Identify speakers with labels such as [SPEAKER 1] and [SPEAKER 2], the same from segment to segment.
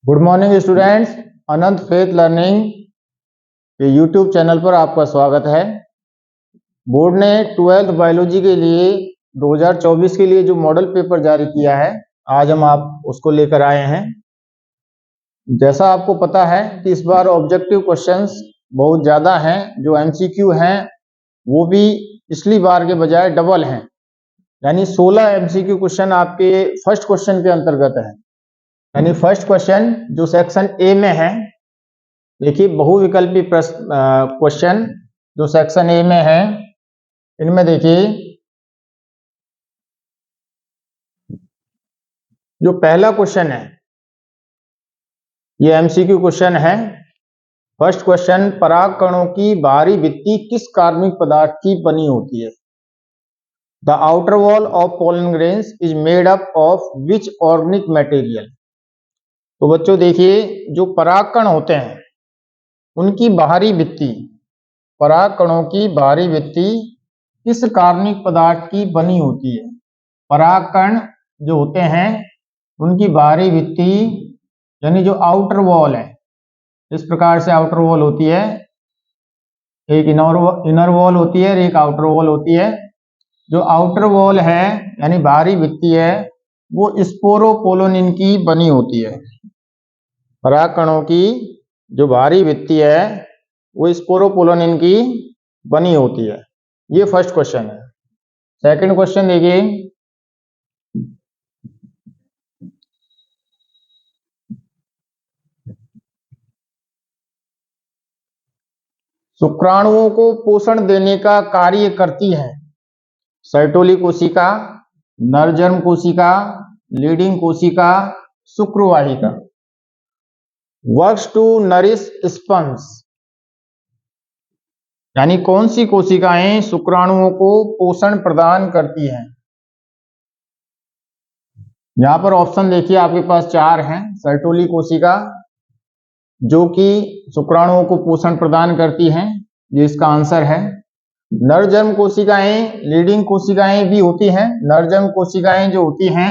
[SPEAKER 1] Good morning students, अनंत faith learning के YouTube channel पर आपका स्वागत है। बोर्ड ने 12th बायोलॉजी के लिए 2024 के लिए जो मॉडल पेपर जारी किया है, आज हम आप उसको लेकर आए हैं। जैसा आपको पता है कि इस बार ऑब्जेक्टिव क्वेश्चंस बहुत ज़्यादा हैं, जो एमसीक्यू हैं वो भी पिछली बार के बजाय डबल हैं, यानी 16 एमसीक्यू क्वेश्चन आपके फर्स्ट क्वेश्चन के अंतर्गत है। यानी फर्स्ट क्वेश्चन जो सेक्शन ए में है, देखिए बहुविकल्पी प्रश्न क्वेश्चन जो सेक्शन ए में है, इनमें देखिए जो पहला क्वेश्चन है ये एमसीक्यू क्वेश्चन है। फर्स्ट क्वेश्चन, पराग कणों की बाहरी भित्ति किस कार्बनिक पदार्थ की बनी होती है? The outer wall of pollen grains is made up of which organic material? तो बच्चों देखिए, जो परागकण होते हैं उनकी बाहरी भित्ति, पराग कणों की बाहरी भित्ति किस कार्बनिक पदार्थ की बनी होती है? परागकण जो होते हैं उनकी बाहरी भित्ति यानी जो आउटर वॉल है, इस प्रकार से आउटर वॉल होती है, एक इनर वॉल होती है और एक आउटर वॉल होती है। जो आउटर वॉल है यानी बाहरी भित्ति है वो स्पोरोपोलोनिन की बनी होती है। पराग कणों की जो बाहरी भित्ति है वो स्पोरोपोलोनिन की बनी होती है। ये फर्स्ट क्वेश्चन है। सेकंड क्वेश्चन देखिए, शुक्राणुओं को पोषण देने का कार्य करती है सर्टोली कोशिका, नरजर्म कोशिका, लीडिंग कोशिका, शुक्रवाहिका। वर्क्स टू नरिश स्पंज, यानी कौन सी कोशिकाएं शुक्राणुओं को पोषण प्रदान करती हैं? यहां पर ऑप्शन देखिए आपके पास 4 हैं। सर्टोली कोशिका जो कि शुक्राणुओं को पोषण प्रदान करती हैं, ये इसका आंसर है। नरजर्म कोशिकाएं, लीडिंग कोशिकाएं भी होती हैं। नरजर्म कोशिकाएं जो होती हैं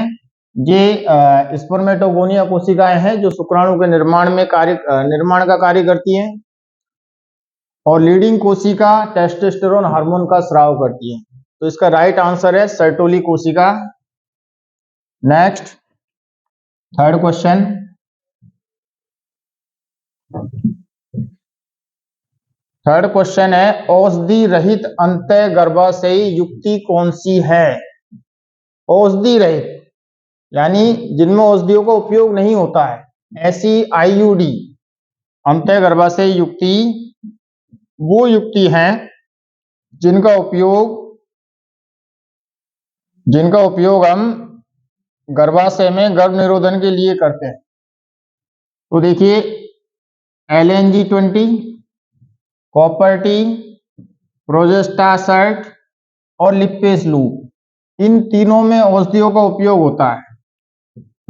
[SPEAKER 1] ये स्पर्मेटोगोनिया कोशिकाएं हैं जो शुक्राणु के निर्माण का कार्य करती हैं। और लीडिंग कोशिका टेस्टोस्टेरोन हार्मोन का स्राव करती है। तो इसका राइट आंसर है सर्टोली कोशिका। नेक्स्ट, थर्ड क्वेश्चन, है औषधि रहित अंतः गर्भाशयी युक्ति कौन सी है? औषधि रहित यानी जिनमें औषधियों का उपयोग नहीं होता है, ऐसी आईयूडी अंतः गर्भाशयी युक्ति वो युक्ति है जिनका उपयोग हम गर्भाशय में गर्भ निरोधन के लिए करते हैं। तो देखिए LNG-20, कॉपर-T, प्रोजेस्टासर्ट और लिपेज लूप, इन तीनों में औषधियों का उपयोग होता है।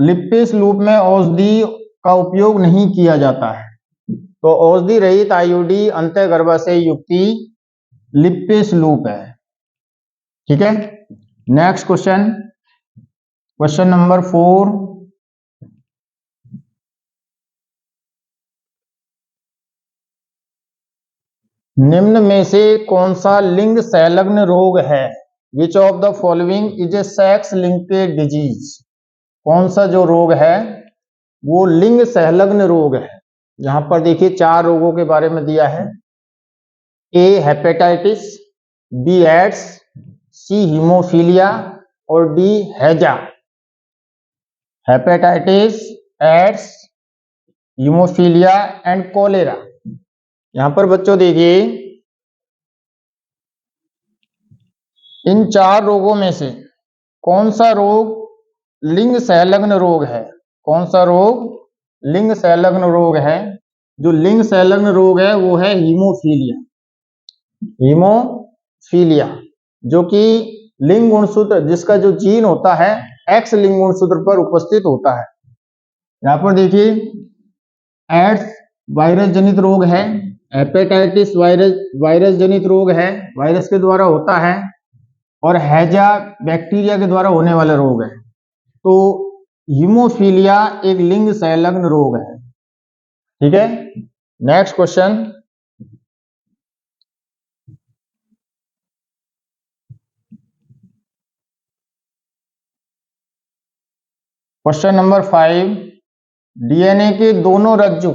[SPEAKER 1] लिपेज लूप में औषधि का उपयोग नहीं किया जाता है। तो औषधि रहित आईयूडी अंतः गर्भाशयी युक्ति लिपेज लूप है। ठीक है। नेक्स्ट क्वेश्चन, क्वेश्चन नंबर 4, निम्न में से कौन सा लिंग संलग्न रोग है? विच of the following is a sex linked disease? कौन सा जो रोग है वो लिंग संलग्न रोग है? यहां पर देखिए 4 रोगों के बारे में दिया है। A hepatitis, B AIDS, C haemophilia और डी हैजा। Hepatitis, AIDS, haemophilia and cholera. यहां पर बच्चों देखिए इन 4 रोगों में से कौन सा रोग लिंग संलग्न रोग है? कौन सा रोग लिंग संलग्न रोग है? जो लिंग संलग्न रोग है वो है हीमोफीलिया। हीमोफीलिया जो कि लिंग गुणसूत्र, जिसका जो जीन होता है एक्स लिंग गुणसूत्र पर उपस्थित होता है। यहां पर देखिए एड्स वायरस जनित रोग है, हेपेटाइटिस वायरस जनित रोग है, वायरस के द्वारा होता है, और हैजा बैक्टीरिया के द्वारा होने वाला रोग है। तो हीमोफीलिया एक लिंग संलग्न रोग है। ठीक है, next question. Question number 5, DNA के दोनों रज्जु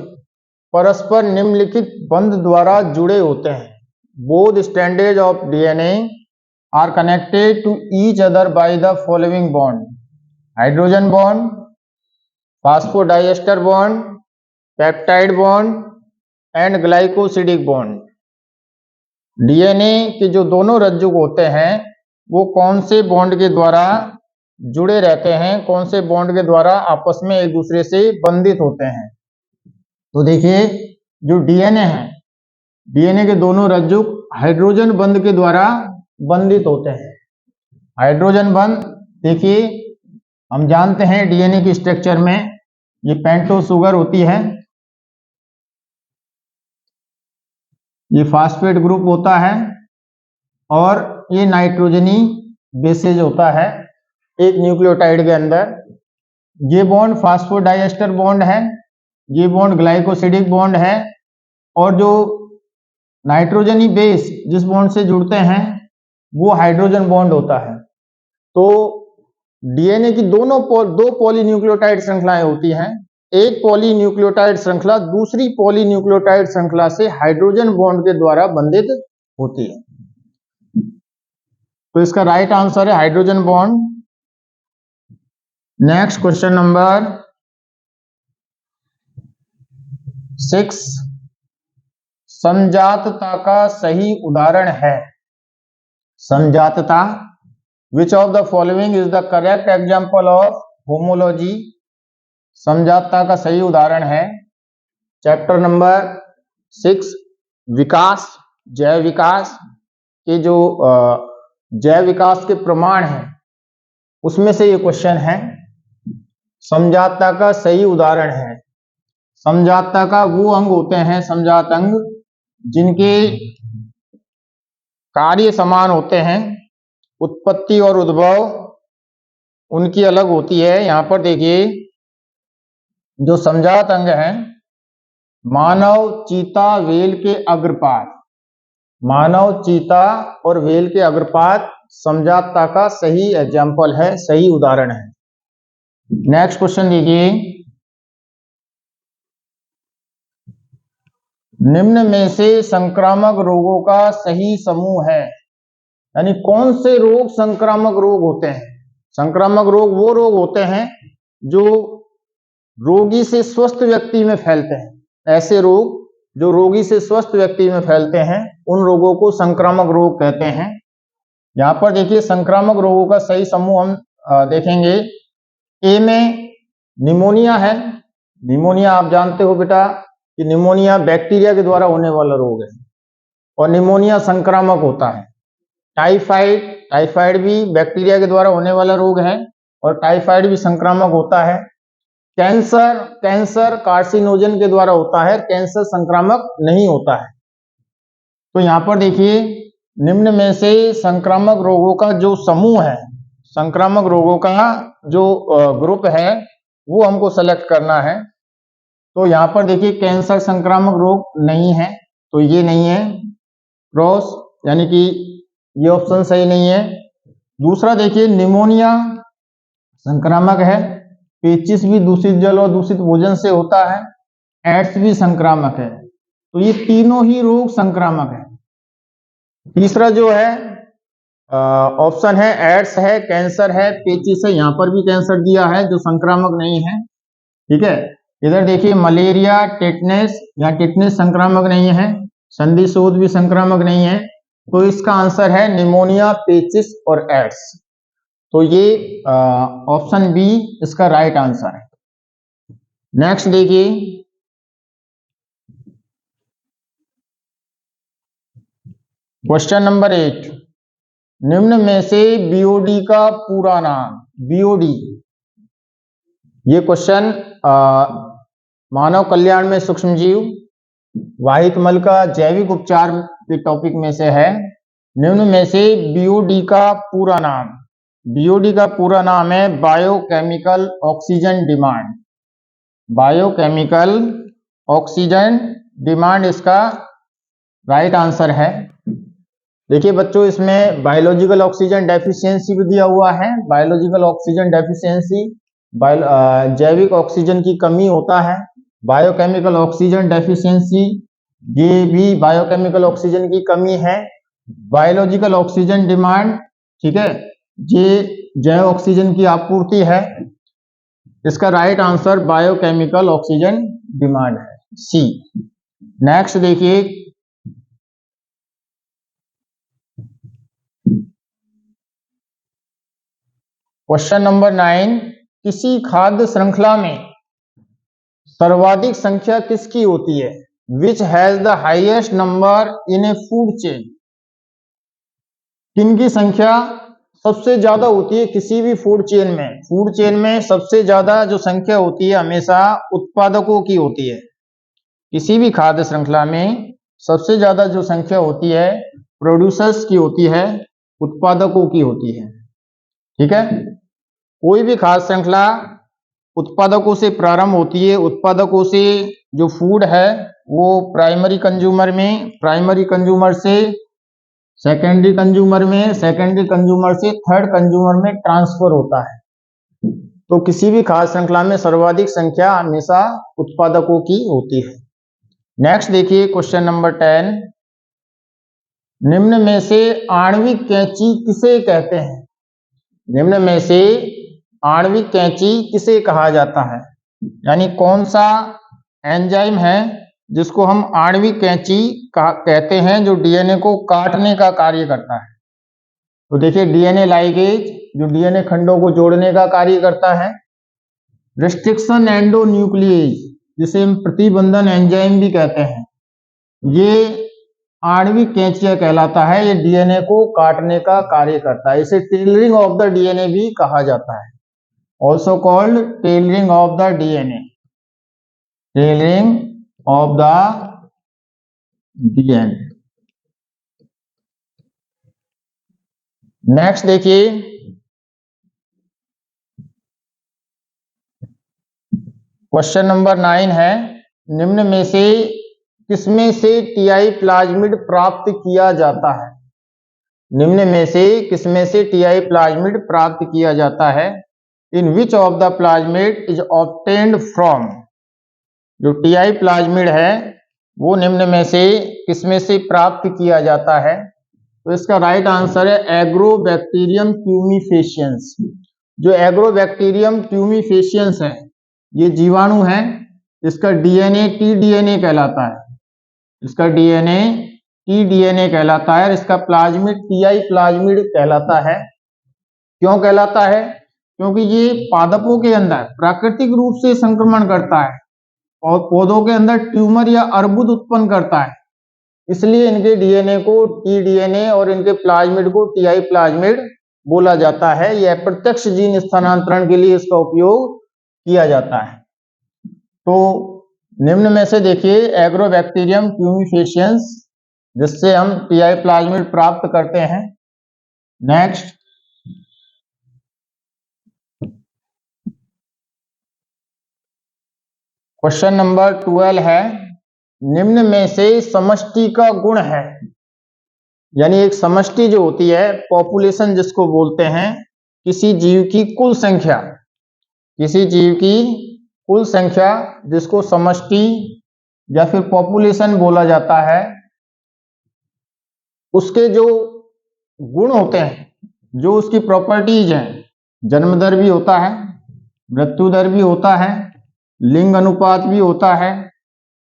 [SPEAKER 1] परस्पर निम्नलिखित बंध द्वारा जुड़े होते हैं। Both strands of DNA are connected to each other by the following bond: hydrogen bond, phosphodiester bond, peptide bond and glycosidic bond. DNA के जो दोनों रज्जु होते हैं वो कौन से बॉन्ड के द्वारा जुड़े रहते हैं, कौन से बॉन्ड के द्वारा आपस में एक दूसरे से बंधित होते हैं? तो देखिए, जो डीएनए है, डीएनए के दोनों रज्जु हाइड्रोजन बंध के द्वारा बंधित होते हैं। हाइड्रोजन बंध, देखिए हम जानते हैं डीएनए के स्ट्रक्चर में ये पेंटो शुगर होती है, ये फास्फेट ग्रुप होता है और ये नाइट्रोजनी बेसेज होता है एक न्यूक्लियोटाइड के अंदर। ये बॉन्ड फास्फोडाइएस्टर बॉन्ड है, ये बॉन्ड ग्लाइकोसिडिक बॉन्ड है, और जो नाइट्रोजनी बेस जिस बॉन्ड से जुड़ते हैं वो हाइड्रोजन बॉन्ड होता है। तो डीएनए की दो पॉलीन्यूक्लियोटाइड श्रृंखलाएं होती हैं। एक पॉलीन्यूक्लियोटाइड श्रृंखला दूसरी पॉलीन्यूक्लियोटाइड श्रृंखला से हाइड्रोजन बॉन्ड के द्वारा बंधित होती है। तो इसका राइट आंसर है hydrogen bond. Next question number 6, समजातता का सही उदाहरण है। समजातता, which of the following is the correct example of homology? समजातता का सही उदाहरण है चैप्टर नंबर 6, विकास, जैव विकास के जो जैव विकास के प्रमाण हैं उसमें से ये क्वेश्चन है। समजातता का सही उदाहरण है, समजातता का वो अंग होते हैं, समजात अंग, जिनके कार्य समान होते हैं, उत्पत्ति और उद्भव उनकी अलग होती है। यहां पर देखिए, जो समजात अंग हैं, मानव, चीता, वेल के अग्रपात, मानव, चीता और वेल के अग्रपात समजातता का सही एग्जाम्पल है, सही उदाहरण है। नेक्स्ट क्वेश्चन देखिए, निम्न में से संक्रामक रोगों का सही समूह है। यानी कौन से रोग संक्रामक रोग होते हैं? संक्रामक रोग वो रोग होते हैं जो रोगी से स्वस्थ व्यक्ति में फैलते हैं। ऐसे रोग जो रोगी से स्वस्थ व्यक्ति में फैलते हैं उन रोगों को संक्रामक रोग कहते हैं। यहां पर देखिए, संक्रामक रोगों का सही समूह हम देखेंगे। ए में निमोनिया है। निमोनिया आप जानते हो बेटा कि निमोनिया बैक्टीरिया के द्वारा होने वाला रोग है और निमोनिया संक्रामक होता है। टाइफाइड, टाइफाइड भी बैक्टीरिया के द्वारा होने वाला रोग है और टाइफाइड भी संक्रामक होता है। कैंसर, कैंसर कार्सिनोजन के द्वारा होता है, कैंसर संक्रामक नहीं होता है। तो यहां पर देखिए, निम्न में से संक्रामक रोगों का जो समूह है, संक्रामक रोगों का जो ग्रुप है वो हमको सेलेक्ट करना है। तो यहां पर देखिए, कैंसर संक्रामक रोग नहीं है, तो ये नहीं है, क्रॉस, यानी कि ये ऑप्शन सही नहीं है। दूसरा देखिए, निमोनिया संक्रामक है, पेचिस भी दूषित जल और दूषित भोजन से होता है, एड्स भी संक्रामक है। तो ये तीनों ही रोग संक्रामक है। तीसरा जो है ऑप्शन है, एड्स है, कैंसर है, पेचिस है, यहां पर भी कैंसर दिया है जो संक्रामक नहीं है। ठीक है, इधर देखिए मलेरिया, टेटनेस, यहाँ टेटनेस संक्रामक नहीं है, संधि शोथ भी संक्रामक नहीं है। तो इसका आंसर है निमोनिया, पेचिस और एड्स। तो ये ऑप्शन बी इसका राइट आंसर है। नेक्स्ट देखिए, क्वेश्चन नंबर 8, निम्न में से बीओडी का पूरा नाम? बीओडी, ये क्वेश्चन मानव कल्याण में सूक्ष्मजीव वाहित मल का जैविक उपचार के टॉपिक में से है। निम्न में से बीओडी का पूरा नाम? बीओडी का पूरा नाम है biochemical oxygen demand. Biochemical oxygen demand इसका राइट आंसर है। देखिए बच्चों, इसमें बायोलॉजिकल ऑक्सीजन डेफिशिएंसी भी दिया हुआ है। बायोलॉजिकल ऑक्सीजन डेफिशिएंसी जैविक ऑक्सीजन की कमी होता है। बायोकेमिकल ऑक्सीजन डेफिशिएंसी ये भी बायोकेमिकल ऑक्सीजन की कमी है। बायोलॉजिकल ऑक्सीजन डिमांड, ठीक है, ये जैव ऑक्सीजन की आपूर्ति है। इसका right answer biochemical oxygen demand है, सी। नेक्स्ट देखिए, क्वेश्चन नंबर 9, किसी खाद्य श्रृंखला में सर्वाधिक संख्या किसकी होती है? Which has the highest number in A food chain? किनकी संख्या सबसे ज्यादा होती है किसी भी फूड चेन में? फूड चेन में सबसे ज्यादा जो संख्या होती है हमेशा उत्पादकों की होती है। किसी भी खाद्य श्रृंखला में सबसे ज्यादा जो संख्या होती है प्रोड्यूसर्स की होती है, उत्पादकों की होती है। ठीक है, कोई भी खाद्य श्रृंखला उत्पादकों से प्रारंभ होती है। उत्पादकों से जो फूड है वो प्राइमरी कंज्यूमर में, प्राइमरी कंज्यूमर से सेकेंडरी कंज्यूमर में, सेकेंडरी कंज्यूमर से थर्ड कंज्यूमर में ट्रांसफर होता है। तो किसी भी खाद्य श्रृंखला में सर्वाधिक संख्या हमेशा उत्पादकों की होती है। नेक्स्ट देखिए क्वेश्चन नंबर 10, निम्न में से आणविक कैंची किसे कहते हैं? निम्न में से आणविक कैंची किसे कहा जाता है? यानी कौन सा एंजाइम है जिसको हम आणविक कैंची कहते हैं, जो डीएनए को काटने का कार्य करता है? तो देखिए, डीएनए लाइगेज जो डीएनए खंडों को जोड़ने का कार्य करता है। रिस्ट्रिक्शन एंडोन्यूक्लिएज जिसे हम प्रतिबंधन एंजाइम भी कहते हैं, ये आणविक कैंचिया कहलाता है। ये डीएनए को काटने का कार्य करता है। इसे टेलरिंग ऑफ द डीएनए भी कहा जाता है, also called tailoring of the DNA, tailoring of the DNA. Next देखिए, क्वेश्चन नंबर 9 है, निम्न में से किसमें से टीआई प्लाज्मिड प्राप्त किया जाता है? निम्न में से किसमें से टीआई प्लाज्मिड प्राप्त किया जाता है? In which of the plasmid is obtained from? जो टीआई प्लाज्मिड है वो निम्न में से किसमें से प्राप्त किया जाता है? तो इसका राइट आंसर है एग्रोबैक्टीरियम ट्यूमीफेशियंस। जो एग्रोबैक्टीरियम ट्यूमीफेशियंस है ये जीवाणु है। इसका डीएनए टीडीएनए कहलाता है। इसका डीएनए टीडीएनए कहलाता है और इसका प्लाज्मिड टीआई प्लाज्मिड कहलाता है। क्यों कहलाता है? क्योंकि ये पादपों के अंदर प्राकृतिक रूप से संक्रमण करता है और पौधों के अंदर ट्यूमर या अर्बुद उत्पन्न करता है। इसलिए इनके डीएनए को टीडीएनए और इनके प्लाज्मिड को टीआई प्लाज्मिड बोला जाता है। यह प्रत्यक्ष जीन स्थानांतरण के लिए इसका उपयोग किया जाता है। तो निम्न में से देखिए एग्रोबैक्टीरियम ट्यूमीफेशियंस, जिससे हम टीआई प्लाज्मिड प्राप्त करते हैं। नेक्स्ट, क्वेश्चन नंबर 12 है, निम्न में से समष्टि का गुण है, यानी एक समष्टि जो होती है, पॉपुलेशन जिसको बोलते हैं, किसी जीव की कुल संख्या, किसी जीव की कुल संख्या जिसको समष्टि या फिर पॉपुलेशन बोला जाता है, उसके जो गुण होते हैं, जो उसकी प्रॉपर्टीज हैं, जन्म दर भी होता है, मृत्यु दर भी होता है, लिंग अनुपात भी होता है,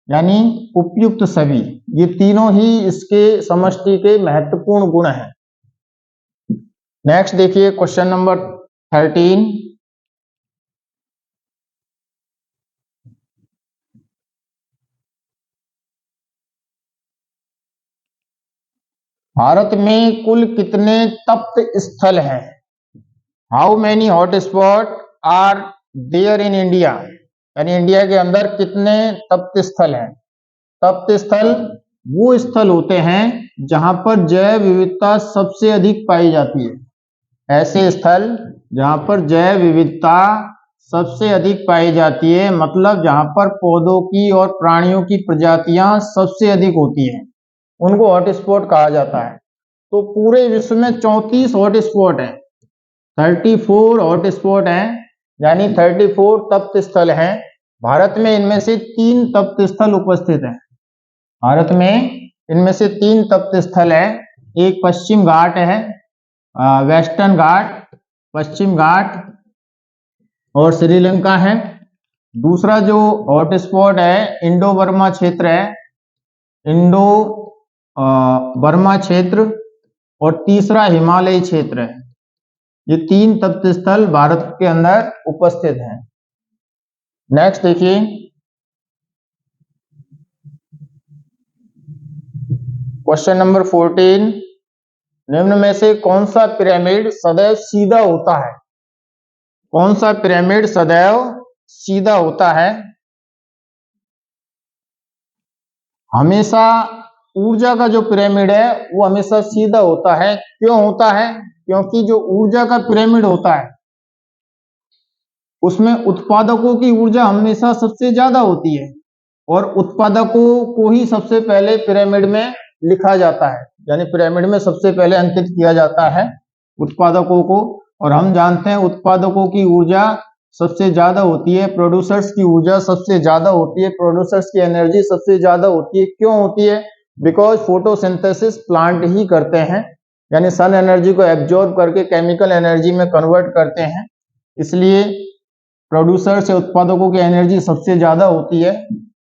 [SPEAKER 1] यानी उपयुक्त सभी, ये तीनों ही इसके समष्टि के महत्वपूर्ण गुण हैं। नेक्स्ट देखिए क्वेश्चन नंबर 13, भारत में कुल कितने तप्त स्थल हैं? How many hot spot are there in India? यानी इंडिया के अंदर कितने तप्त स्थल हैं? तप्त स्थल वो स्थल होते हैं जहां पर जैव विविधता सबसे अधिक पाई जाती है। ऐसे स्थल जहां पर जैव विविधता सबसे अधिक पाई जाती है, मतलब जहां पर पौधों की और प्राणियों की प्रजातियां सबसे अधिक होती हैं, उनको हॉटस्पॉट कहा जाता है। तो पूरे विश्व में 34 हॉटस्पॉट हैं, 34 हॉटस्पॉट हैं, यानी 34 तप्त स्थल हैं। भारत में इनमें से 3 तप्त स्थल उपस्थित हैं। भारत में इनमें से 3 तप्त स्थल है। एक पश्चिम घाट है, वेस्टर्न घाट, पश्चिम घाट और श्रीलंका है। दूसरा जो हॉटस्पॉट है इंडो बर्मा क्षेत्र है, इंडो बर्मा क्षेत्र, और तीसरा हिमालय क्षेत्र है। ये 3 तप्त स्थल भारत के अंदर उपस्थित हैं। नेक्स्ट देखिए, क्वेश्चन नंबर 14, निम्न में से कौन सा पिरामिड सदैव सीधा होता है? कौन सा पिरामिड सदैव सीधा होता है? हमेशा ऊर्जा का जो पिरामिड है वो हमेशा सीधा होता है। क्यों होता है? क्योंकि जो ऊर्जा का पिरामिड होता है उसमें उत्पादकों की ऊर्जा हमेशा सबसे ज्यादा होती है, और उत्पादकों को ही सबसे पहले पिरामिड में लिखा जाता है, यानी पिरामिड में सबसे पहले अंकित किया जाता है उत्पादकों को। और हम जानते हैं उत्पादकों की ऊर्जा सबसे ज्यादा होती है, प्रोड्यूसर्स की ऊर्जा सबसे ज्यादा होती है, प्रोड्यूसर्स की एनर्जी सबसे ज्यादा होती है। क्यों होती है? बिकॉज फोटोसिंथेसिस प्लांट ही करते हैं, यानी सन एनर्जी को एब्जॉर्ब करके केमिकल एनर्जी में कन्वर्ट करते हैं, इसलिए प्रोड्यूसर से उत्पादकों की एनर्जी सबसे ज्यादा होती है।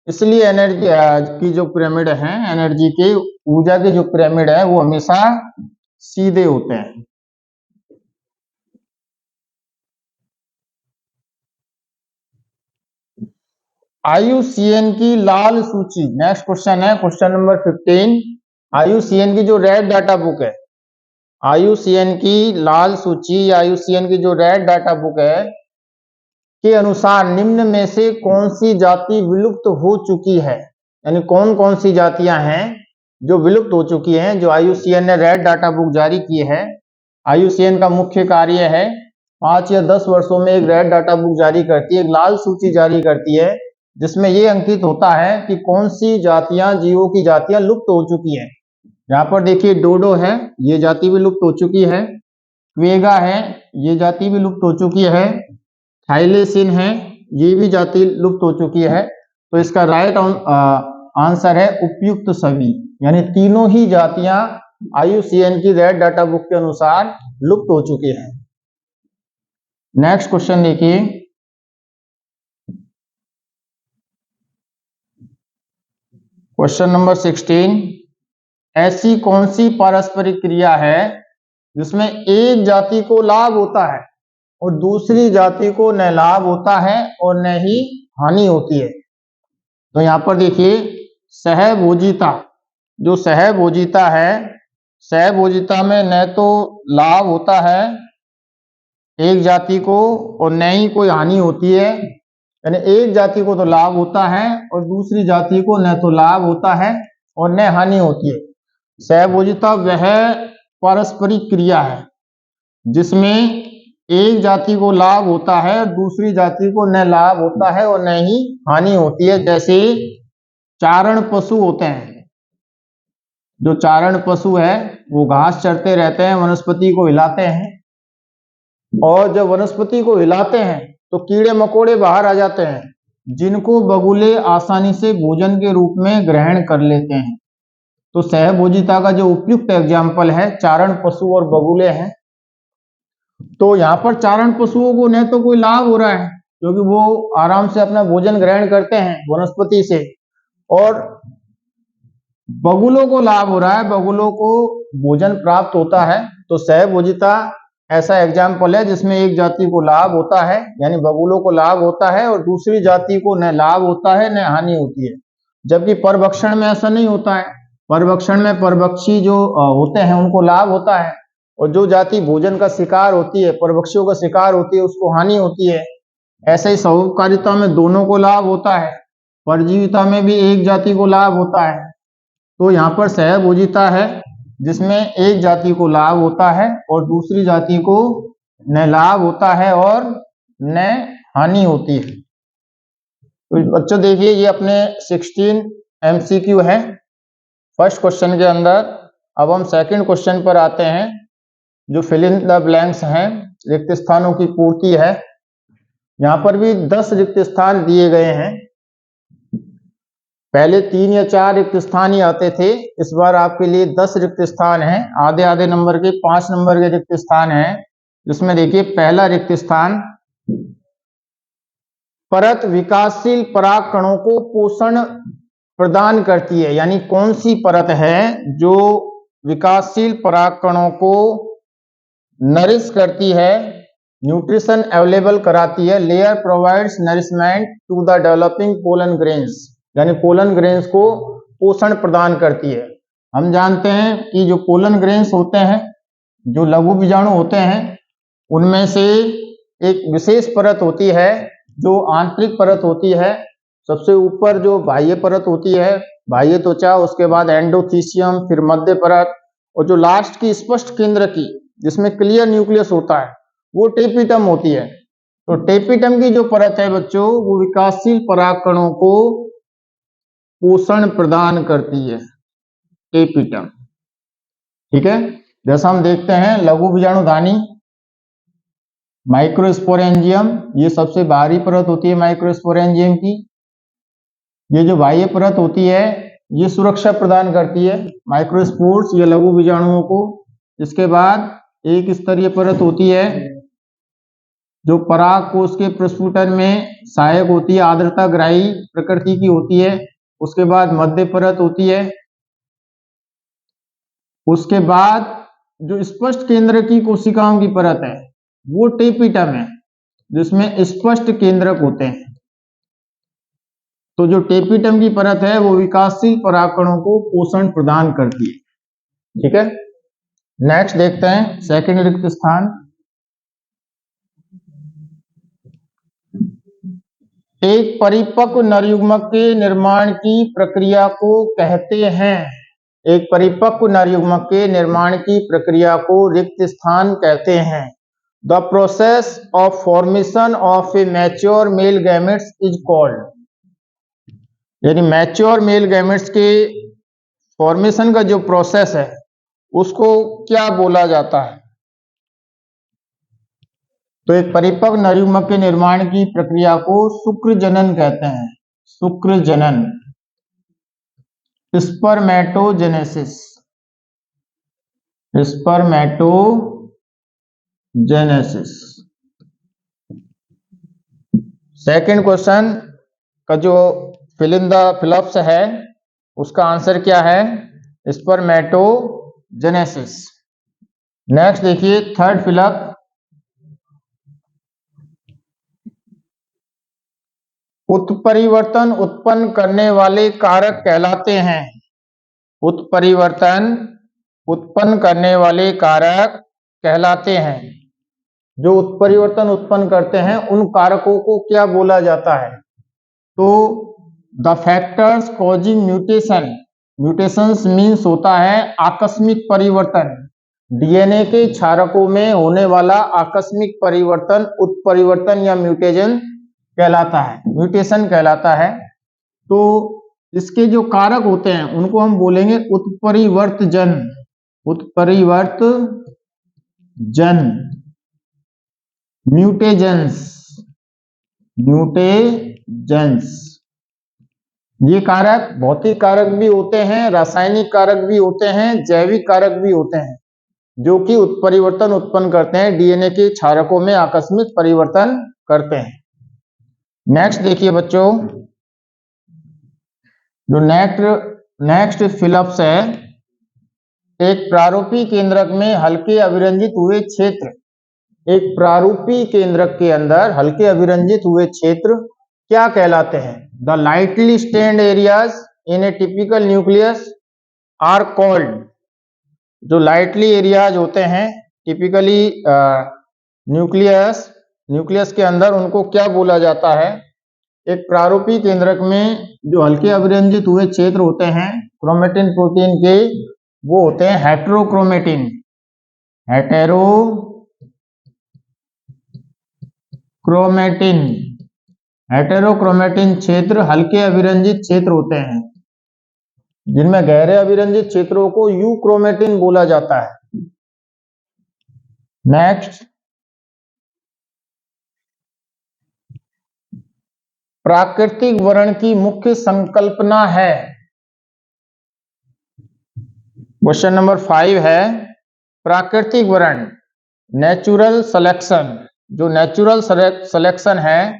[SPEAKER 1] इसलिए एनर्जी की जो पिरामिड है, एनर्जी के ऊर्जा के जो पिरामिड है वो हमेशा सीधे होते हैं। IUCN की लाल सूची, नेक्स्ट क्वेश्चन है क्वेश्चन नंबर 15। IUCN की जो रेड डाटा बुक है, IUCN की लाल सूची, IUCN की जो रेड डाटा बुक है के अनुसार निम्न में से कौन सी जाति विलुप्त हो चुकी है? यानी कौन कौन सी जातियां हैं जो विलुप्त हो चुकी हैं, जो IUCN ने रेड डाटा बुक जारी की है। IUCN का मुख्य कार्य है 5 या 10 वर्षों में एक रेड डाटा बुक जारी करती है, एक लाल सूची जारी करती है, जिसमें यह अंकित होता है कि कौन सी जातियां, जीवों की जातियां लुप्त हो चुकी हैं। यहाँ पर देखिए डोडो है, ये जाति भी लुप्त हो चुकी है। क्वेगा है, ये जाति भी लुप्त हो चुकी है। थाइलेसिन है, ये भी जाति लुप्त हो चुकी है। तो इसका राइट आंसर है उपयुक्त सभी, यानी तीनों ही जातियां IUCN की रेड डाटा बुक के अनुसार लुप्त हो चुकी हैं। नेक्स्ट क्वेश्चन देखिए, क्वेश्चन नंबर 16, ऐसी कौन सी पारस्परिक क्रिया है जिसमें एक जाति को लाभ होता है और दूसरी जाति को न लाभ होता है और न ही हानि होती है? तो यहां पर देखिए सहभोजिता, जो सहभोजिता है, सहभोजिता में न तो लाभ होता है एक जाति को और न ही कोई हानि होती है, यानी एक जाति को तो लाभ होता है और दूसरी जाति को न तो लाभ होता है और न हानि होती है। सहभोजिता वह पारस्परिक क्रिया है जिसमें एक जाति को लाभ होता है और दूसरी जाति को न लाभ होता है और न ही हानि होती है। जैसे चारण पशु होते हैं, जो चारण पशु है वो घास चरते रहते हैं, वनस्पति को हिलाते हैं, और जब वनस्पति को हिलाते हैं तो कीड़े मकोड़े बाहर आ जाते हैं, जिनको बगुले आसानी से भोजन के रूप में ग्रहण कर लेते हैं। तो सहभोजिता का जो उपयुक्त एग्जाम्पल है चारण पशु और बगुले हैं। तो यहाँ पर चारण पशुओं को न तो कोई लाभ हो रहा है क्योंकि वो आराम से अपना भोजन ग्रहण करते हैं वनस्पति से, और बगुलों को लाभ हो रहा है, बगुलों को भोजन प्राप्त होता है। तो सहभोजिता ऐसा एग्जाम्पल है जिसमें एक जाति को लाभ होता है, यानी बगुलों को लाभ होता है, और दूसरी जाति को न लाभ होता है न हानि होती है। जबकि परभक्षण में ऐसा नहीं होता है। परभक्षण में परभक्षी जो होते हैं उनको लाभ होता है, और जो जाति भोजन का शिकार होती है, परभक्षियों का शिकार होती है, उसको हानि होती है। ऐसे ही सहोपकारिता में दोनों को लाभ होता है, परजीविता में भी एक जाति को लाभ होता है। तो यहाँ पर सहभोजिता है जिसमें एक जाति को लाभ होता है और दूसरी जाति को न लाभ होता है और न हानि होती है। तो बच्चों देखिए, ये अपने 16 MCQ है फर्स्ट क्वेश्चन के अंदर। अब हम सेकंड क्वेश्चन पर आते हैं, जो फिल इन द ब्लैंक्स हैं, रिक्त स्थानों की पूर्ति है। यहाँ पर भी 10 रिक्त स्थान दिए गए हैं। पहले 3 या 4 रिक्त स्थान ही आते थे, इस बार आपके लिए 10 रिक्त स्थान हैं। आधे आधे नंबर के 5 नंबर के रिक्त स्थान हैं, जिसमें देखिए पहला रिक्त स्थान, परत विकासशील पराग कणों को पोषण प्रदान करती है। यानी कौन सी परत है जो विकासशील पराग कणों को नरिश करती है, न्यूट्रिशन अवेलेबल कराती है। Layer provides nourishment to the developing pollen grains, यानी पोलन ग्रेन्स को पोषण प्रदान करती है। हम जानते हैं कि जो पोलन ग्रेन्स होते हैं, जो लघु बीजाणु होते हैं, उनमें से एक विशेष परत होती है जो आंतरिक परत होती है। सबसे ऊपर जो बाह्य परत होती है, बाह्य त्वचा, उसके बाद एंडोथीसियम, फिर मध्य परत, और जो लास्ट की स्पष्ट केंद्र की जिसमें क्लियर न्यूक्लियस होता है, वो टेपिटम होती है। तो टेपिटम की जो परत है बच्चों, वो विकासशील पराग कणों को पोषण प्रदान करती है, टेपिटम। ठीक है, जैसा हम देखते हैं लघु बीजाणुधानी, माइक्रोस्पोरेंजियम, ये सबसे बाहरी परत होती है माइक्रोस्पोरेंजियम की। ये जो बाह्य परत होती है, ये सुरक्षा प्रदान करती है माइक्रोस्पोर्स या लघु बीजाणुओं को। इसके बाद एक स्तरीय परत होती है जो पराग कोश के प्रस्फुटन में सहायक होती है, आर्द्रता ग्राही प्रकृति की होती है। उसके बाद मध्य परत होती है। उसके बाद जो स्पष्ट केंद्र की कोशिकाओं की परत है, वो टेपिटम है, जिसमें स्पष्ट केंद्रक होते हैं। तो जो टेपिटम की परत है वो विकासशील परागकणों को पोषण प्रदान करती है। ठीक है, नेक्स्ट देखते हैं सेकंड रिक्त स्थान। एक परिपक्व नरयुग्मक के निर्माण की प्रक्रिया को कहते हैं, एक परिपक्व नरयुग्मक के निर्माण की प्रक्रिया को रिक्त स्थान कहते हैं। The process of formation of A mature male gametes is called, यानी मैच्योर मेल गैमेट्स के फॉर्मेशन का जो प्रोसेस है उसको क्या बोला जाता है? तो एक परिपक्व नरयुग्मक के निर्माण की प्रक्रिया को शुक्र जनन कहते हैं, शुक्र जनन, स्पर्मेटोजेनेसिस, स्पर्मेटोजेनेसिस। सेकंड क्वेश्चन का जो फिल इन द फ्लप्स है, उसका आंसर क्या है? स्पर्मेटोजेनेसिस। नेक्स्ट देखिए थर्ड फिलअप, उत्परिवर्तन उत्पन्न करने वाले कारक कहलाते हैं, उत्परिवर्तन उत्पन्न करने वाले कारक कहलाते हैं। जो उत्परिवर्तन उत्पन्न करते हैं उन कारकों को क्या बोला जाता है? तो the factors causing mutation, mutations means होता है आकस्मिक परिवर्तन, डीएनए के क्षारकों में होने वाला आकस्मिक परिवर्तन उत्परिवर्तन या म्यूटेशन कहलाता है, म्यूटेशन कहलाता है। तो इसके जो कारक होते हैं उनको हम बोलेंगे उत्परिवर्तजन, उत्परिवर्तजन, म्यूटेजेंस, म्यूटेजेंस। ये कारक भौतिक कारक भी होते हैं, रासायनिक कारक भी होते हैं, जैविक कारक भी होते हैं, जो कि उत्परिवर्तन उत्पन्न करते हैं, डीएनए के क्षारकों में आकस्मिक परिवर्तन करते हैं। नेक्स्ट देखिए बच्चों, जो नेक्स्ट फिलअप्स है, एक प्रारूपी केंद्रक में हल्के अभिरंजित हुए क्षेत्र, एक प्रारूपी केंद्रक के अंदर हल्के अभिरंजित हुए क्षेत्र क्या कहलाते हैं? The lightly stained areas in a typical nucleus are called, जो लाइटली एरियाज होते हैं टिपिकली न्यूक्लियस के अंदर, उनको क्या बोला जाता है? एक प्रारूपी केंद्रक में जो हल्के अभिरंजित हुए क्षेत्र होते हैं क्रोमेटिन प्रोटीन के, वो होते हैं हेटेरोक्रोमेटिन। हेटेरोक्रोमेटिन हेटेरोक्रोमेटिन क्षेत्र हल्के अभिरंजित क्षेत्र होते हैं, जिनमें गहरे अभिरंजित क्षेत्रों को यूक्रोमेटिन बोला जाता है। नेक्स्ट, प्राकृतिक वर्ण की मुख्य संकल्पना है। क्वेश्चन नंबर 5 है, प्राकृतिक वर्ण नेचुरल सिलेक्शन, जो नेचुरल सिलेक्शन है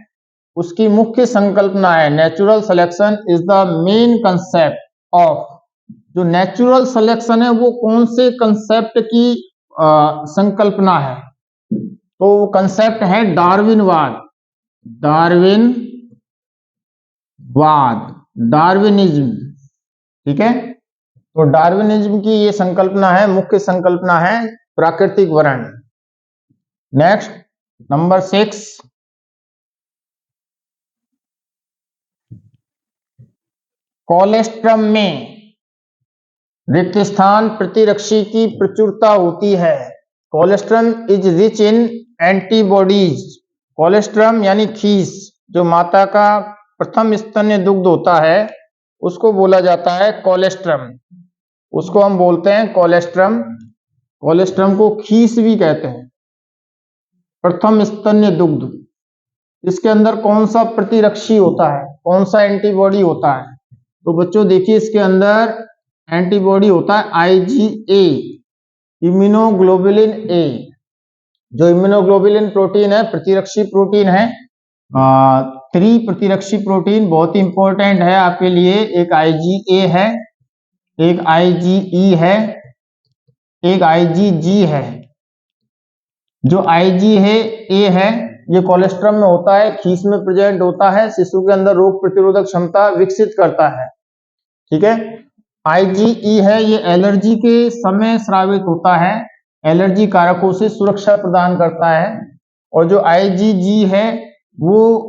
[SPEAKER 1] उसकी मुख्य संकल्पना है। Natural selection is the main concept of, जो नेचुरल सिलेक्शन है वो कौन से कंसेप्ट की संकल्पना है? तो कंसेप्ट है डार्विनवाद, डार्विनिज्म। ठीक है, तो डार्विनिज्म की ये संकल्पना है, मुख्य संकल्पना है प्राकृतिक वर्ण। नेक्स्ट, नंबर 6, कोलेस्ट्रम में रिक्त स्थान प्रतिरक्षी की प्रचुरता होती है। Colostrum is rich in antibodies. Colostrum यानी खीस, जो माता का प्रथम स्तन्य दुग्ध होता है उसको बोला जाता है कोलेस्ट्रम, उसको हम बोलते हैं कोलेस्ट्रम। कोलेस्ट्रम को खीस भी कहते हैं, प्रथम स्तन्य दुग्ध। इसके अंदर कौन सा प्रतिरक्षी होता है, कौन सा एंटीबॉडी होता है? तो बच्चों देखिए, इसके अंदर एंटीबॉडी होता है IgA, इम्यूनोग्लोबुलिन ए। जो इम्यूनोग्लोबुलिन प्रोटीन है, प्रतिरक्षी प्रोटीन है। 3 प्रतिरक्षी प्रोटीन बहुत ही इंपॉर्टेंट है आपके लिए। एक IgA है, एक IgE है, एक IgG है। जो IgA है ये कोलेस्ट्रम में होता है, खीस में प्रेजेंट होता है, शिशु के अंदर रोग प्रतिरोधक क्षमता विकसित करता है। ठीक है, IgE है, ये एलर्जी के समय स्रावित होता है, एलर्जी कारकों से सुरक्षा प्रदान करता है। और जो IgG है वो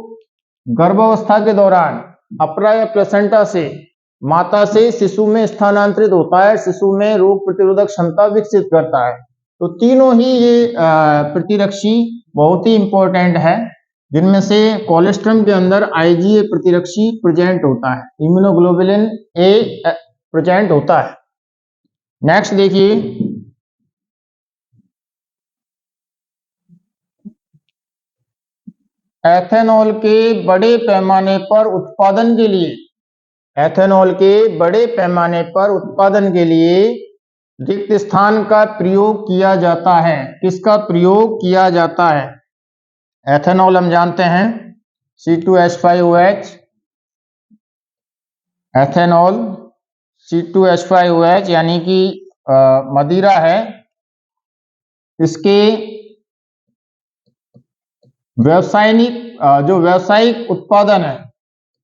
[SPEAKER 1] गर्भावस्था के दौरान अपरा या प्लेसेंटा से माता से शिशु में स्थानांतरित होता है, शिशु में रोग प्रतिरोधक क्षमता विकसित करता है। तो तीनों ही ये प्रतिरक्षी बहुत ही इंपॉर्टेंट है, जिनमें से कोलेस्ट्रम के अंदर IgA प्रतिरक्षी प्रेजेंट होता है, इम्यूनोग्लोबुलिन ए प्रेजेंट होता है। नेक्स्ट देखिए, एथेनॉल के बड़े पैमाने पर उत्पादन के लिए, एथेनॉल के बड़े पैमाने पर उत्पादन के लिए रिक्त स्थान का प्रयोग किया जाता है। किसका प्रयोग किया जाता है? एथेनॉल हम जानते हैं C2H5OH, एथेनॉल C2H5OH यानी कि मदिरा है। इसके व्यावसायिक उत्पादन है,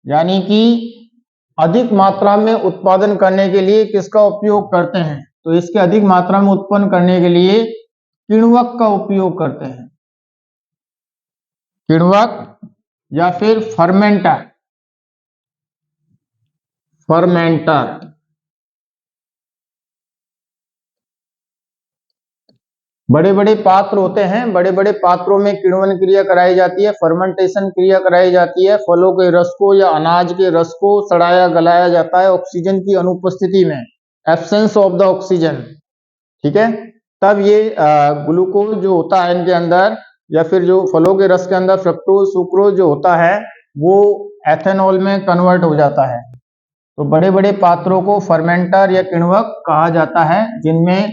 [SPEAKER 1] यानी कि अधिक मात्रा में उत्पादन करने के लिए किसका उपयोग करते हैं? तो इसके अधिक मात्रा में उत्पन्न करने के लिए किण्वक का उपयोग करते हैं, किण्वक या फिर फर्मेंटर। बड़े बड़े पात्र होते हैं, बड़े बड़े पात्रों में किण्वन क्रिया कराई जाती है, फर्मेंटेशन क्रिया कराई जाती है। फलों के रस को या अनाज के रस को सड़ाया गलाया जाता है ऑक्सीजन की अनुपस्थिति में, एब्सेंस ऑफ द ऑक्सीजन। ठीक है, तब ये ग्लूकोज जो होता है इनके अंदर, या फिर जो फलों के रस के अंदर फ्रक्टोज सुक्रोज जो होता है वो एथेनॉल में कन्वर्ट हो जाता है। तो बड़े बड़े पात्रों को फर्मेंटर या किण्वक कहा जाता है, जिनमें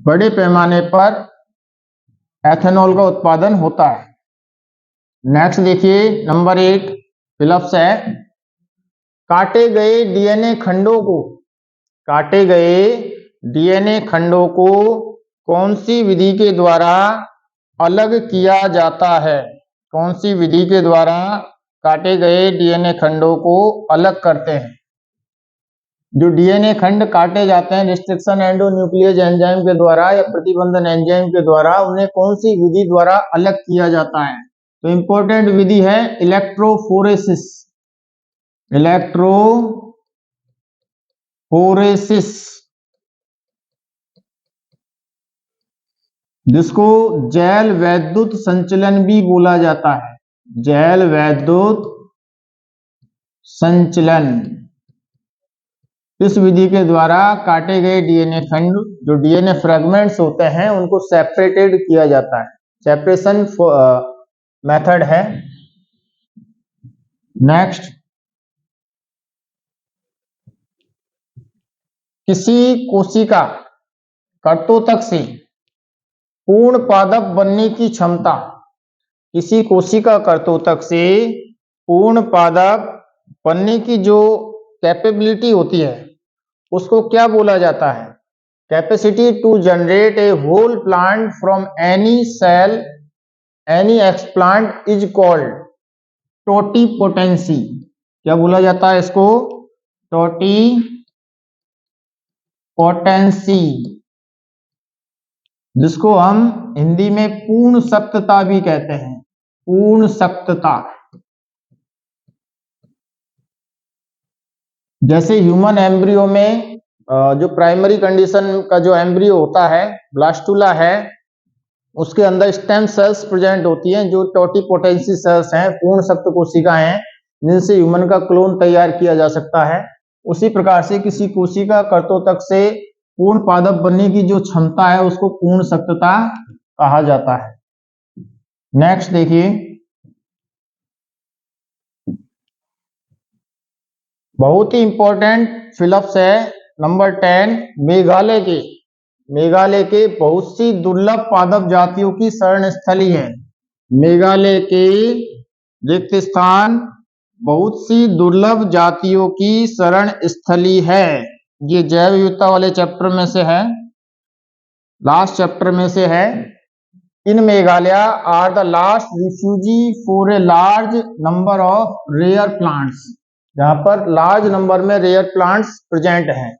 [SPEAKER 1] बड़े पैमाने पर एथेनॉल का उत्पादन होता है। नेक्स्ट देखिए, नंबर 8 फिलिप्स है, काटे गए डीएनए खंडों को कौन सी विधि के द्वारा अलग किया जाता है? कौन सी विधि के द्वारा काटे गए डीएनए खंडों को अलग करते हैं? जो डीएनए खंड काटे जाते हैं रिस्ट्रिक्शन एंडोन्यूक्लियस एंजाइम के द्वारा या प्रतिबंधन एंजाइम के द्वारा, उन्हें कौन सी विधि द्वारा अलग किया जाता है? तो इंपॉर्टेंट विधि है इलेक्ट्रोफोरेसिस। जिसको जैल वैद्युत संचलन भी बोला जाता है। जैल वैद्युत संचलन। इस विधि के द्वारा काटे गए डीएनए खंड, जो डीएनए फ्रेगमेंट्स होते हैं, उनको सेपरेटेड किया जाता है। सेपरेशन मेथड है। नेक्स्ट, किसी कोशिका कर्तोतक से पूर्ण पादप बनने की क्षमता, किसी कोशिका कर्तोतक से पूर्ण पादप बनने की जो कैपेबिलिटी होती है, उसको क्या बोला जाता है? Capacity to generate a whole plant from any cell, any explant is called totipotency. क्या बोला जाता है इसको? टोटिपोटेंसी, जिसको हम हिंदी में पूर्ण सप्तता भी कहते हैं। पूर्ण सप्तता। जैसे ह्यूमन एम्ब्रियो में जो प्राइमरी कंडीशन का जो एम्ब्रियो होता है, ब्लास्टुला है, उसके अंदर स्टेम सेल्स प्रेजेंट होती हैं, जो टोटिपोटेंसी सेल्स हैं, पूर्ण सप्त कोशिका हैं, जिनसे ह्यूमन का क्लोन तैयार किया जा सकता है। उसी प्रकार से किसी कोशिका कर्तोतक से पूर्ण पादप बनने की जो क्षमता है, उसको पूर्ण सप्तता कहा जाता है। नेक्स्ट देखिए, बहुत ही इंपॉर्टेंट फिलअप्स है। नंबर 10, मेघालय के बहुत सी दुर्लभ पादप जातियों की शरण स्थली है। मेघालय के रिक्त स्थान बहुत सी दुर्लभ जातियों की शरण स्थली है। ये जैव विविधता वाले चैप्टर में से है, लास्ट चैप्टर में से है। In Meghalaya are the last refugee for a large number of rare plants, जहां पर लार्ज नंबर में रेयर प्लांट्स प्रेजेंट हैं।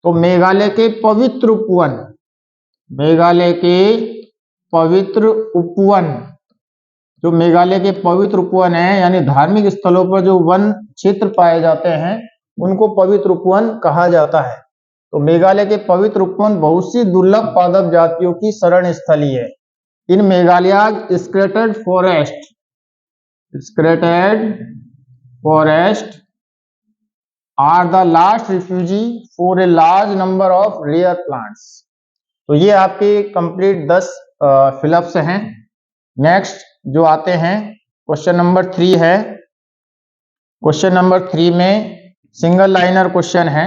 [SPEAKER 1] तो मेघालय के पवित्र उपवन, मेघालय के पवित्र उपवन, जो मेघालय के पवित्र उपवन है, यानी धार्मिक स्थलों पर जो वन क्षेत्र पाए जाते हैं, उनको पवित्र उपवन कहा जाता है। तो मेघालय के पवित्र उपवन बहुत सी दुर्लभ पादप जातियों की शरण स्थली है। In Meghalaya scattered forest are the last refugee for a large number of rare plants. तो ये आपके कंप्लीट 10 फिलअप्स हैं। नेक्स्ट जो आते हैं, क्वेश्चन नंबर 3 है। क्वेश्चन नंबर 3 में सिंगल लाइनर क्वेश्चन है।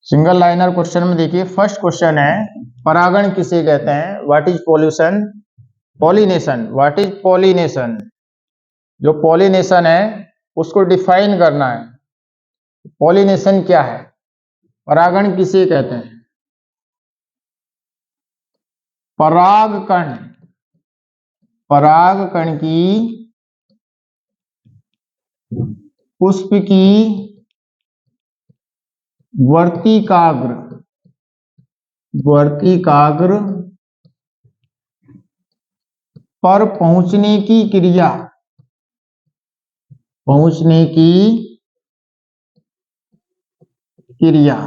[SPEAKER 1] सिंगल लाइनर क्वेश्चन में देखिए, फर्स्ट क्वेश्चन है, परागण किसे कहते हैं? What is pollination? What is pollination? जो पॉलिनेशन है उसको डिफाइन करना है। पॉलिनेशन क्या है? परागण किसे कहते हैं? परागकण, परागकण की पुष्प की वर्तिकाग्र पर पहुंचने की क्रिया।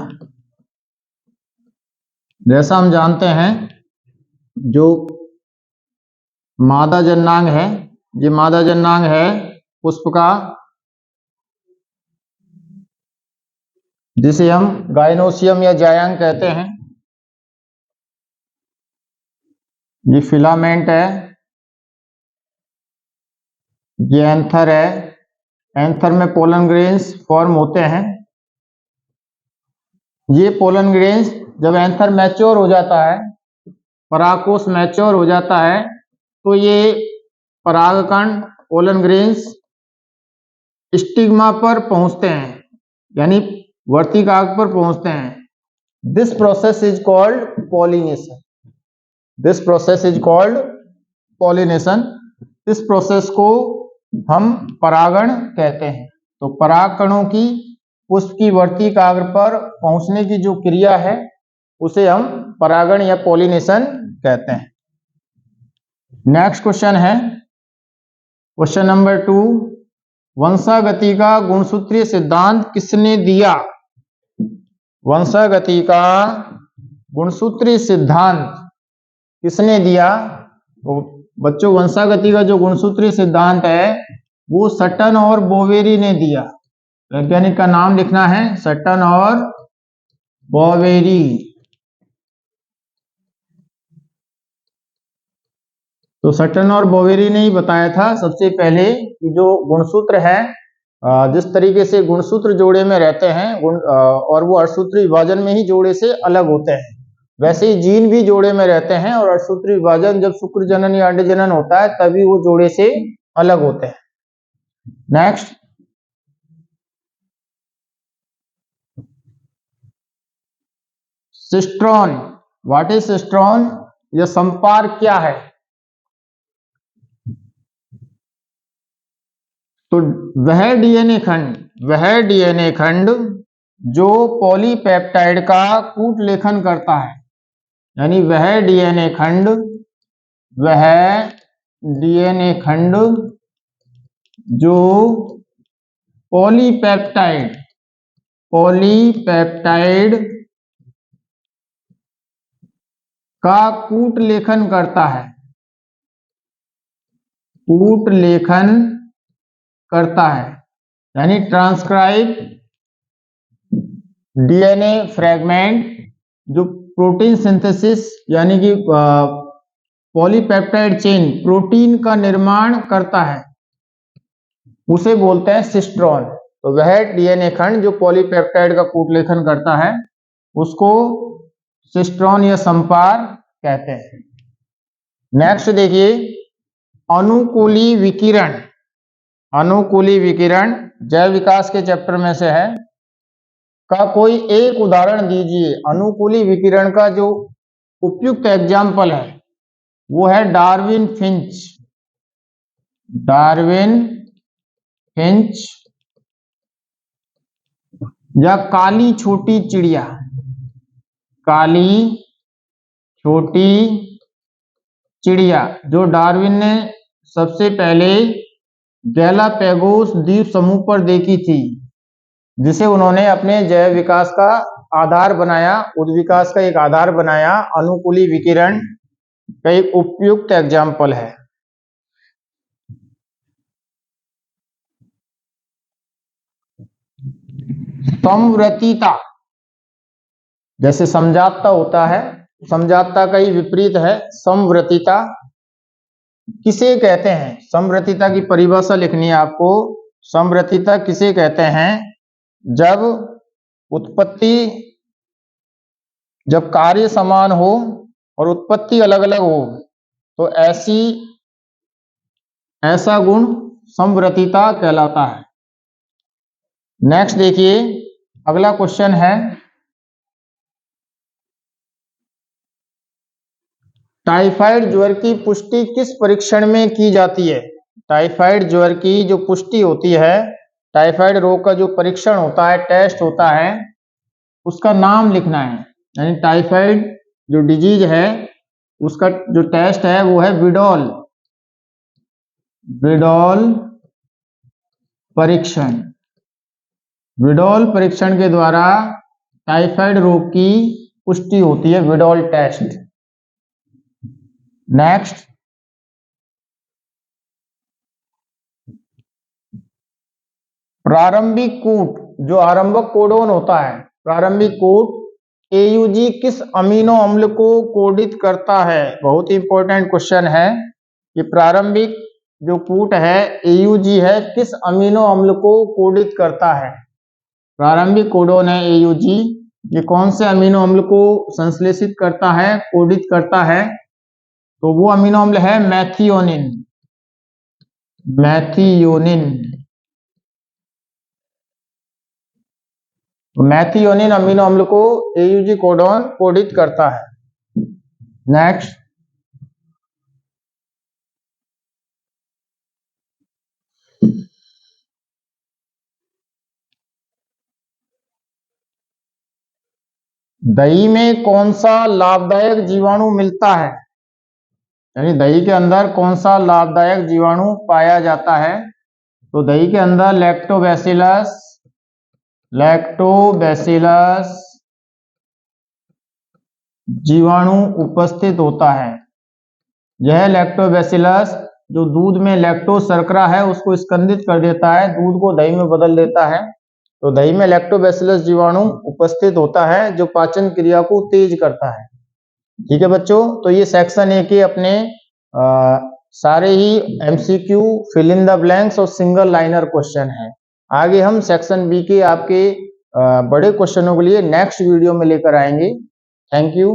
[SPEAKER 1] जैसा हम जानते हैं, जो मादा जननांग है, ये मादा जननांग है पुष्प का, जिसे हम गाइनोसियम या जायांग कहते हैं। ये फिलामेंट है, ये एंथर है। एंथर में पोलन ग्रेन्स फॉर्म होते हैं। ये पोलन ग्रेन्स जब एंथर मैच्योर हो जाता है, परागकोश मैच्योर हो जाता है, तो ये परागकण पोलन ग्रेन्स स्टिग्मा पर पहुंचते हैं, यानी वर्तिकाग्र पर पहुंचते हैं। This process is called pollination. This process is called pollination. इस प्रोसेस को हम परागण कहते हैं। तो परागकणों की पुष्प की वर्तिकाग्र पर पहुंचने की जो क्रिया है, उसे हम परागण या पॉलिनेशन कहते हैं। नेक्स्ट क्वेश्चन है क्वेश्चन नंबर 2, वंशागति का गुणसूत्रीय सिद्धांत किसने दिया? वंशागति का गुणसूत्रीय सिद्धांत किसने दिया? तो बच्चों, वंशागति का जो गुणसूत्रीय सिद्धांत है वो सटन और बोवेरी ने दिया। वैज्ञानिक का नाम लिखना है, सटन और बोवेरी। तो सटन और बोवेरी ने ही बताया था सबसे पहले कि जो गुणसूत्र है, जिस तरीके से गुणसूत्र जोड़े में रहते हैं और वो अर्थसूत्री विभाजन में ही जोड़े से अलग होते हैं, वैसे ही जीन भी जोड़े में रहते हैं और अर्थसूत्री विभाजन जब शुक्र जनन या अंड जनन होता है तभी वो जोड़े से अलग होते हैं। Next, cistron. What is cistron? यह संपार क्या है? तो वह डीएनए खंड जो पॉलीपेप्टाइड का कूट लेखन करता है, यानी वह डीएनए खंड जो पॉलीपेप्टाइड का कूट लेखन करता है, यानी ट्रांसक्राइब डीएनए फ्रेगमेंट जो प्रोटीन सिंथेसिस यानी कि पॉलीपेप्टाइड चेन प्रोटीन का निर्माण करता है, उसे बोलते हैं सिस्ट्रॉन। तो वह डीएनए खंड जो पॉलीपेप्टाइड का कूट लेखन करता है उसको सिस्ट्रॉन या संपार कहते हैं। नेक्स्ट देखिए, अनुकूली विकिरण जैव विकास के चैप्टर में से है, का कोई एक उदाहरण दीजिए। अनुकूली विकिरण का जो उपयुक्त एग्जाम्पल है वो है डार्विन फिंच या काली छोटी चिड़िया जो डार्विन ने सबसे पहले गैलापैगोस द्वीप समूह पर देखी थी, जिसे उन्होंने अपने जैव विकास का आधार बनाया, उद्विकास का एक आधार बनाया। अनुकूली विकिरण का एक उपयुक्त एग्जाम्पल है। समव्रतीता, जैसे समजातता होता है, समजातता का ही विपरीत है समव्रतीता। किसे कहते हैं? समव्रतीता की परिभाषा लिखनी है आपको। समव्रतीता किसे कहते हैं? जब कार्य समान हो और उत्पत्ति अलग अलग हो तो ऐसा गुण समव्रतीता कहलाता है। नेक्स्ट देखिए, अगला क्वेश्चन है, टाइफाइड ज्वर की पुष्टि किस परीक्षण में की जाती है? टाइफाइड ज्वर की जो पुष्टि होती है, टाइफाइड रोग का जो परीक्षण होता है, टेस्ट होता है, उसका नाम लिखना है। यानी टाइफाइड जो डिजीज है उसका जो टेस्ट है वो है विडॉल परीक्षण। विडॉल परीक्षण के द्वारा टाइफाइड रोग की पुष्टि होती है, विडॉल टेस्ट। नेक्स्ट, प्रारंभिक कूट जो आरंभक कोडोन होता है, प्रारंभिक कूट एयूजी किस अमीनो अम्ल को कोडित करता है? बहुत इंपॉर्टेंट क्वेश्चन है कि प्रारंभिक जो कूट है एयूजी है, किस अमीनो अम्ल को कोडित करता है? प्रारंभिक कोडोन है एयूजी, ये कौन से अमीनो अम्ल को संश्लेषित करता है, कोडित करता है? तो वो अमीनो अम्ल है मैथियोनिन। मैथियोनिन अमीनो अम्ल को एयूजी कोडोन कोडित करता है। नेक्स्ट, दही में कौन सा लाभदायक जीवाणु मिलता है? यानी दही के अंदर कौन सा लाभदायक जीवाणु पाया जाता है? तो दही के अंदर लैक्टोबैसिलस जीवाणु उपस्थित होता है। यह लैक्टोबैसिलस जो दूध में लैक्टोज शर्करा है उसको स्कंदित कर देता है, दूध को दही में बदल देता है। तो दही में लैक्टोबैसिलस जीवाणु उपस्थित होता है जो पाचन क्रिया को तेज करता है। ठीक है बच्चों, तो ये सेक्शन ए के अपने सारे ही MCQ fill in the blanks और सिंगल लाइनर क्वेश्चन है। आगे हम सेक्शन बी के आपके बड़े क्वेश्चनों के लिए नेक्स्ट वीडियो में लेकर आएंगे। Thank you.